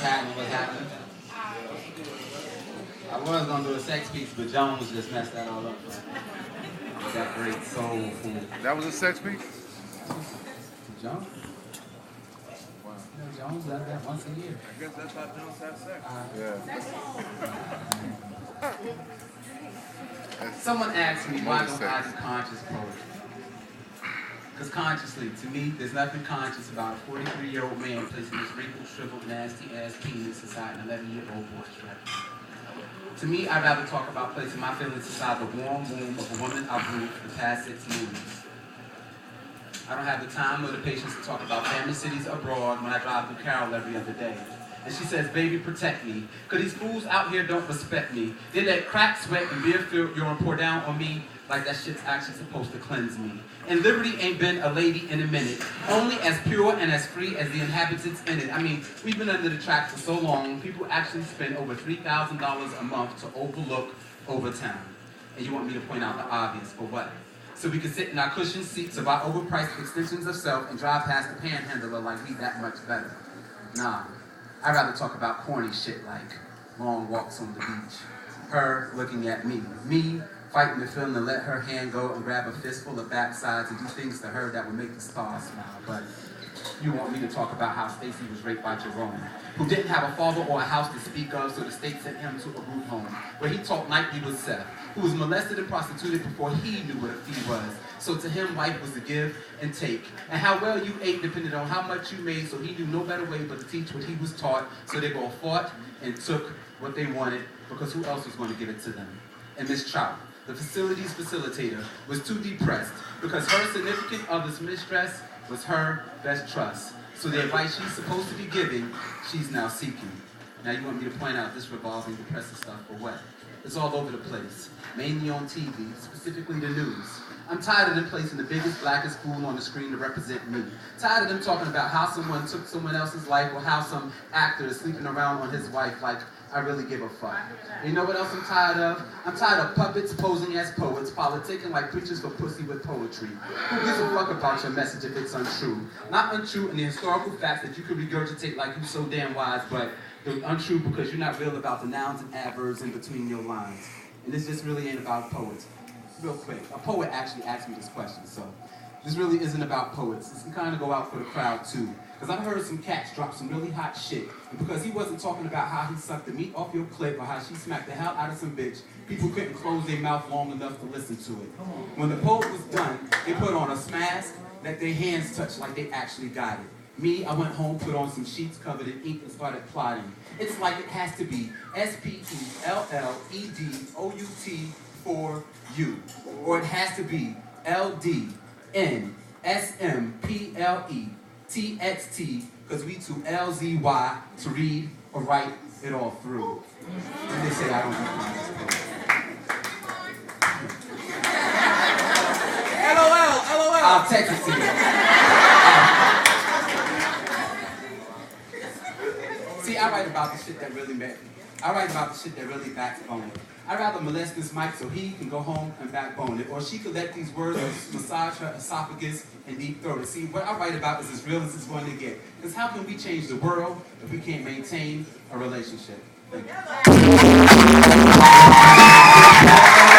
happening, what's happening. I was gonna do a sex piece, but Jones just messed that all up. That great soul food. That was a sex piece? Jones? Wow. Jones does that once a year. I guess that's how Jones have sex. Yeah. Someone asked me, why don't I do conscious poetry? Because consciously, to me, there's nothing conscious about a 43-year-old man placing his wrinkled, shriveled, nasty-ass penis inside an 11-year-old boy's rectum. To me, I'd rather talk about placing my feelings inside the warm womb of a woman I've ruled for the past 6 moons. I don't have the time or the patience to talk about family cities abroad when I drive through Carroll every other day. And she says, baby, protect me, because these fools out here don't respect me. They let crack, sweat, and beer-filled urine pour down on me like that shit's actually supposed to cleanse me. And liberty ain't been a lady in a minute, only as pure and as free as the inhabitants in it. I mean, we've been under the tracks for so long, people actually spend over $3,000 a month to overlook Overtown. And you want me to point out the obvious, for what? So we can sit in our cushioned seats of our overpriced extensions of self and drive past the panhandler like we that much better. Nah, I'd rather talk about corny shit like long walks on the beach, her looking at me fighting the feeling to let her hand go and grab a fistful of backsides and do things to her that would make the stars smile. But you want me to talk about how Stacy was raped by Jerome, who didn't have a father or a house to speak of, so the state sent him to a group home, where he taught nightly with Seth, who was molested and prostituted before he knew what a fee was. So to him, life was to give and take. And how well you ate depended on how much you made, so he knew no better way but to teach what he was taught. So they both fought and took what they wanted, because who else was going to give it to them? And Miss Trout, the facility's facilitator, was too depressed, because her significant other's mistress was her best trust. So the advice she's supposed to be giving, she's now seeking. Now you want me to point out this revolving depressive stuff for what? It's all over the place, mainly on TV, specifically the news. I'm tired of them placing the biggest, blackest fool on the screen to represent me. Tired of them talking about how someone took someone else's life or how some actor is sleeping around on his wife like I really give a fuck. You know what else I'm tired of? I'm tired of puppets posing as poets, politicking like preachers for pussy with poetry. Who gives a fuck about your message if it's untrue? Not untrue in the historical facts that you can regurgitate like you're so damn wise, but they're untrue because you're not real about the nouns and adverbs in between your lines. And this just really ain't about poets. Real quick, a poet actually asked me this question, so this really isn't about poets. This can kind of go out for the crowd too. Because I've heard some cats drop some really hot shit. And because he wasn't talking about how he sucked the meat off your clit or how she smacked the hell out of some bitch, people couldn't close their mouth long enough to listen to it. When the poet was done, they put on a mask that their hands touched like they actually got it. Me, I went home, put on some sheets covered in ink and started plotting. It's like it has to be SPELLEDOUT for you. Or it has to be LDNSMPLETXT, because we too LZY to read or write it all through. And they say I don't have LOL. I'll text it to you. See, I write about the shit that really matters. I write about the shit that really backbone it. I'd rather molest this mic so he can go home and backbone it, or she could let these words massage her esophagus and deep throat it. See, what I write about is as real as it's going to get. Because how can we change the world if we can't maintain a relationship? Thank you.